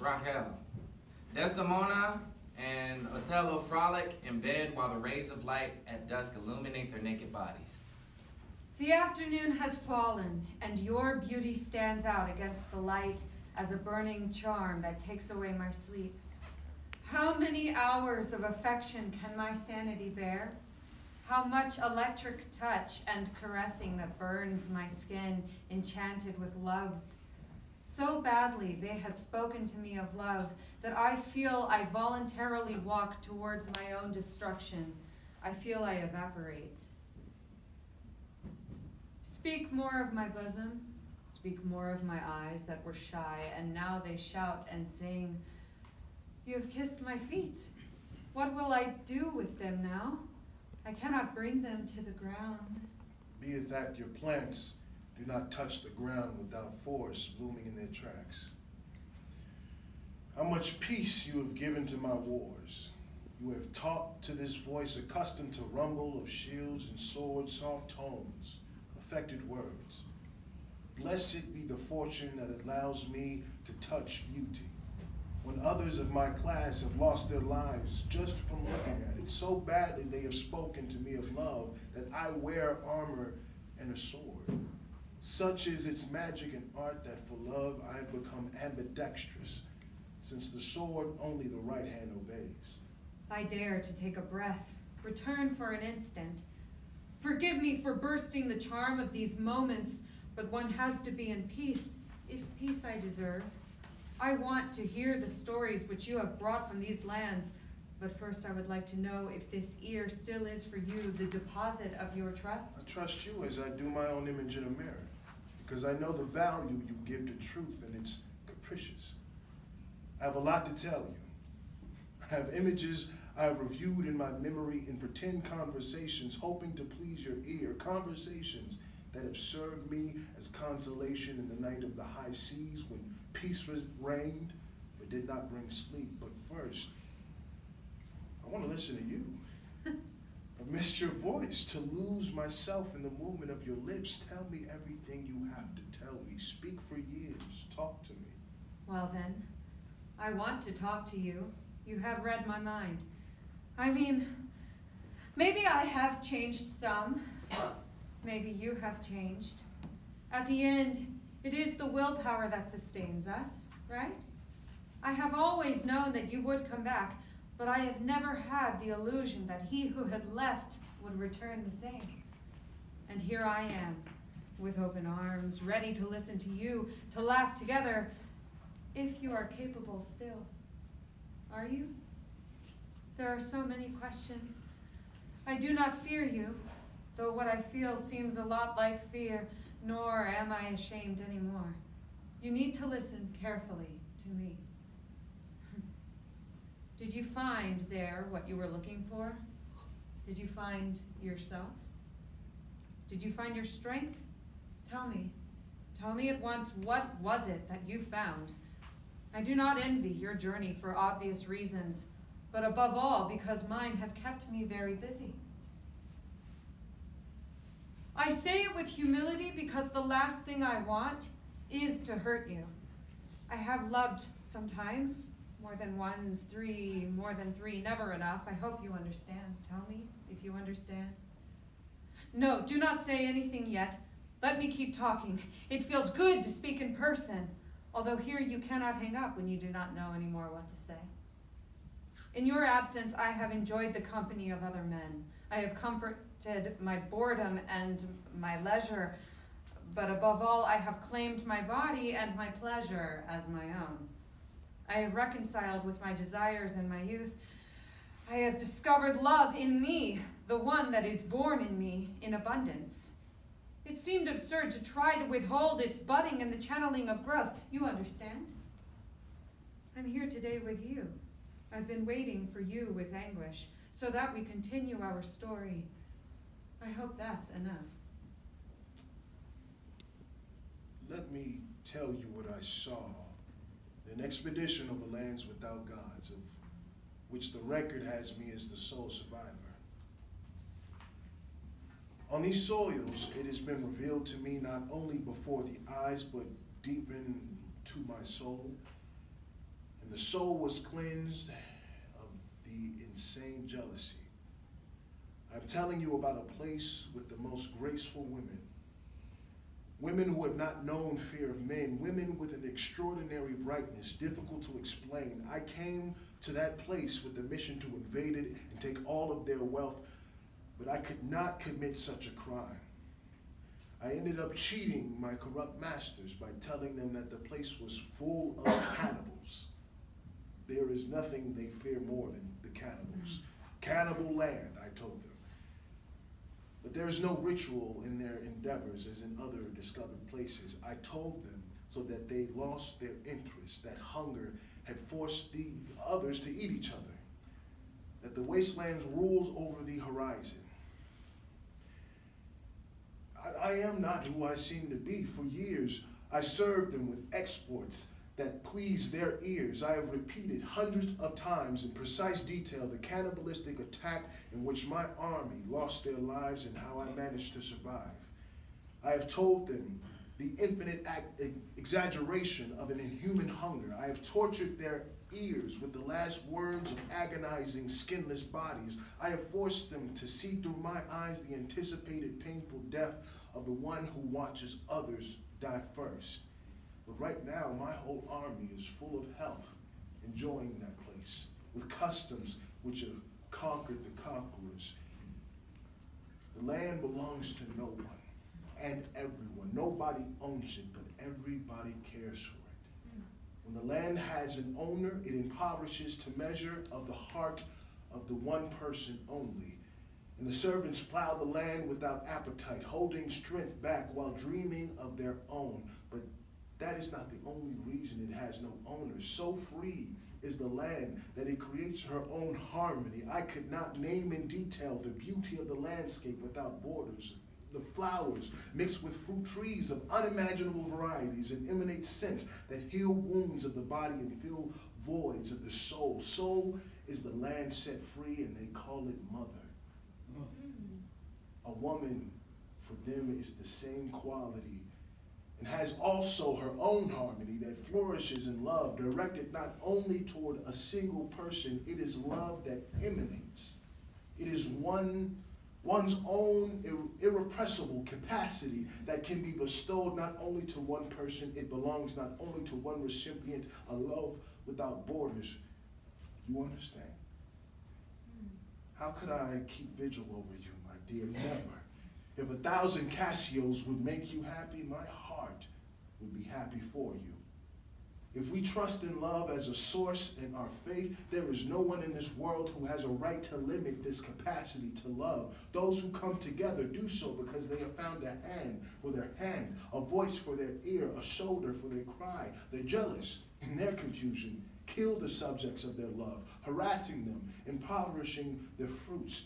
Rachel. Desdemona and Othello frolic in bed while the rays of light at dusk illuminate their naked bodies. The afternoon has fallen, and your beauty stands out against the light as a burning charm that takes away my sleep. How many hours of affection can my sanity bear? How much electric touch and caressing that burns my skin, enchanted with loves. So badly they had spoken to me of love that I feel I voluntarily walk towards my own destruction. I feel I evaporate. Speak more of my bosom, speak more of my eyes that were shy, and now they shout and sing. You have kissed my feet. What will I do with them now? I cannot bring them to the ground. Be it that your plants do not touch the ground without force blooming in their tracks. How much peace you have given to my wars. You have taught to this voice accustomed to rumble of shields and swords, soft tones, affected words. Blessed be the fortune that allows me to touch beauty, when others of my class have lost their lives just from looking at it. So badly they have spoken to me of love that I wear armor and a sword. Such is its magic and art that for love I have become ambidextrous, since the sword only the right hand obeys. I dare to take a breath, return for an instant. Forgive me for bursting the charm of these moments, but one has to be in peace, if peace I deserve. I want to hear the stories which you have brought from these lands, but first I would like to know if this ear still is for you the deposit of your trust. I trust you as I do my own image in a mirror, because I know the value you give to truth, and it's capricious. I have a lot to tell you. I have images I have reviewed in my memory in pretend conversations, hoping to please your ear, conversations that have served me as consolation in the night of the high seas when peace reigned, but did not bring sleep. But first, I want to listen to you. I missed your voice, to lose myself in the movement of your lips. Tell me everything you have to tell me. Speak for years. Talk to me. Well then, I want to talk to you. You have read my mind. I mean, maybe I have changed some. Maybe you have changed. At the end, it is the willpower that sustains us, right? I have always known that you would come back, but I have never had the illusion that he who had left would return the same. And here I am, with open arms, ready to listen to you, to laugh together, if you are capable still. Are you? There are so many questions. I do not fear you, though what I feel seems a lot like fear, nor am I ashamed anymore. You need to listen carefully to me. Did you find there what you were looking for? Did you find yourself? Did you find your strength? Tell me. Tell me at once, what was it that you found? I do not envy your journey for obvious reasons, but above all because mine has kept me very busy. I say it with humility because the last thing I want is to hurt you. I have loved sometimes, more than once, more than three, never enough. I hope you understand. Tell me if you understand. No, do not say anything yet. Let me keep talking. It feels good to speak in person, although here you cannot hang up when you do not know anymore what to say. In your absence, I have enjoyed the company of other men. I have comforted my boredom and my leisure, but above all, I have claimed my body and my pleasure as my own. I have reconciled with my desires and my youth. I have discovered love in me, the one that is born in me in abundance. It seemed absurd to try to withhold its budding and the channeling of growth. You understand? I'm here today with you. I've been waiting for you with anguish, so that we continue our story. I hope that's enough. Let me tell you what I saw. An expedition over lands without gods, of which the record has me as the sole survivor. On these soils, it has been revealed to me not only before the eyes, but deep into my soul. the soul was cleansed of the insane jealousy. I'm telling you about a place with the most graceful women. Women who have not known fear of men, women with an extraordinary brightness, difficult to explain. I came to that place with the mission to invade it and take all of their wealth, but I could not commit such a crime. I ended up cheating my corrupt masters by telling them that the place was full of cannibals. There is nothing they fear more than the cannibals. Cannibal land, I told them. But there is no ritual in their endeavors as in other discovered places. I told them so that they lost their interest, that hunger had forced the others to eat each other, that the wastelands rules over the horizon. I am not who I seem to be. For years, I served them with exploits that pleased their ears. I have repeated hundreds of times in precise detail the cannibalistic attack in which my army lost their lives and how I managed to survive. I have told them the infinite exaggeration of an inhuman hunger. I have tortured their ears with the last words of agonizing, skinless bodies. I have forced them to see through my eyes the anticipated painful death of the one who watches others die first. But right now, my whole army is full of health, enjoying that place, with customs which have conquered the conquerors. The land belongs to no one and everyone. Nobody owns it, but everybody cares for it. When the land has an owner, it impoverishes to measure of the heart of the one person only. And the servants plow the land without appetite, holding strength back while dreaming of their own. But that is not the only reason it has no owner. So free is the land that it creates her own harmony. I could not name in detail the beauty of the landscape without borders. The flowers mixed with fruit trees of unimaginable varieties and emanate scents that heal wounds of the body and fill voids of the soul. Soul is the land set free, and they call it mother. A woman for them is the same quality and has also her own harmony that flourishes in love, directed not only toward a single person. It is love that emanates. It is one's own irrepressible capacity that can be bestowed not only to one person. It belongs not only to one recipient, a love without borders. You understand? How could I keep vigil over you, my dear? Never. If 1,000 Cassios would make you happy, my heart would be happy for you. If we trust in love as a source in our faith, there is no one in this world who has a right to limit this capacity to love. Those who come together do so because they have found a hand for their hand, a voice for their ear, a shoulder for their cry. They're jealous in their confusion. Kill the subjects of their love, harassing them, impoverishing their fruits.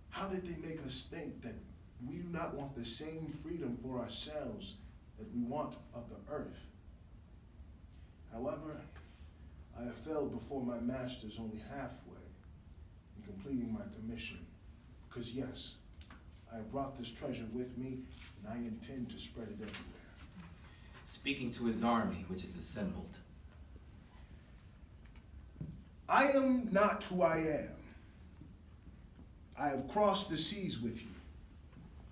How did they make us think that we do not want the same freedom for ourselves that we want of the earth? However, I have failed before my masters only halfway in completing my commission. Because yes, I have brought this treasure with me, and I intend to spread it everywhere. Speaking to his army, which is assembled. I am not who I am. I have crossed the seas with you,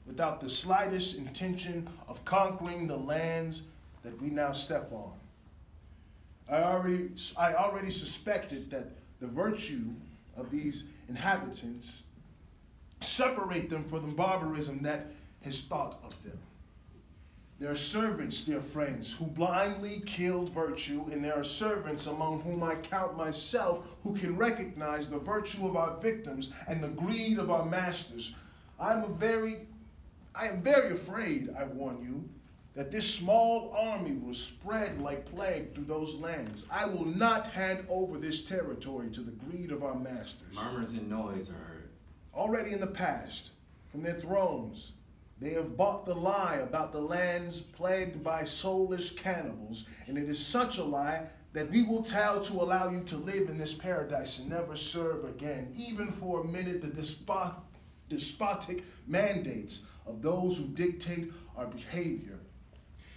without the slightest intention of conquering the lands that we now step on. I already suspected that the virtue of these inhabitants separate them from the barbarism that has thought of them. There are servants, dear friends, who blindly kill virtue, and there are servants among whom I count myself who can recognize the virtue of our victims and the greed of our masters. I am very afraid, I warn you, that this small army will spread like plague through those lands. I will not hand over this territory to the greed of our masters. Murmurs and noise are heard. Already in the past, from their thrones, they have bought the lie about the lands plagued by soulless cannibals, and it is such a lie that we will tell to allow you to live in this paradise and never serve again, even for a minute, the despotic mandates of those who dictate our behavior.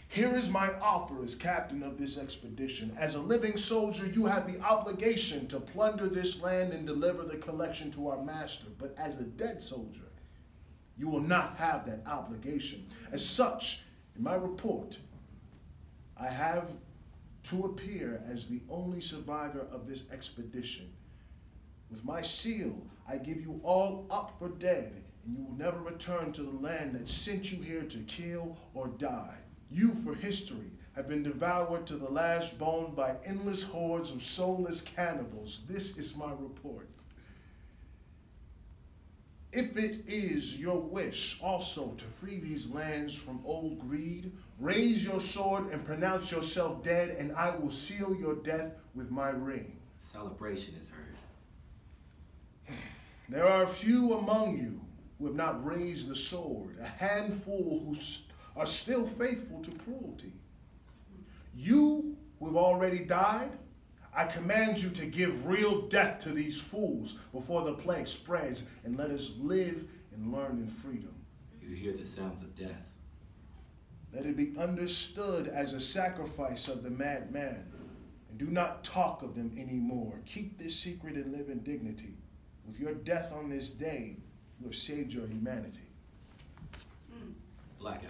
Here is my offer as captain of this expedition. As a living soldier, you have the obligation to plunder this land and deliver the collection to our master. But as a dead soldier, you will not have that obligation. As such, in my report, I have to appear as the only survivor of this expedition. With my seal, I give you all up for dead, and you will never return to the land that sent you here to kill or die. You, for history, have been devoured to the last bone by endless hordes of soulless cannibals. This is my report. If it is your wish also to free these lands from old greed, raise your sword and pronounce yourself dead, and I will seal your death with my ring. Celebration is heard. There are a few among you who have not raised the sword, a handful who are still faithful to cruelty. You who have already died, I command you to give real death to these fools before the plague spreads, and let us live and learn in freedom. You hear the sounds of death. Let it be understood as a sacrifice of the madman, and do not talk of them anymore. Keep this secret and live in dignity. With your death on this day, you have saved your humanity. Blackout.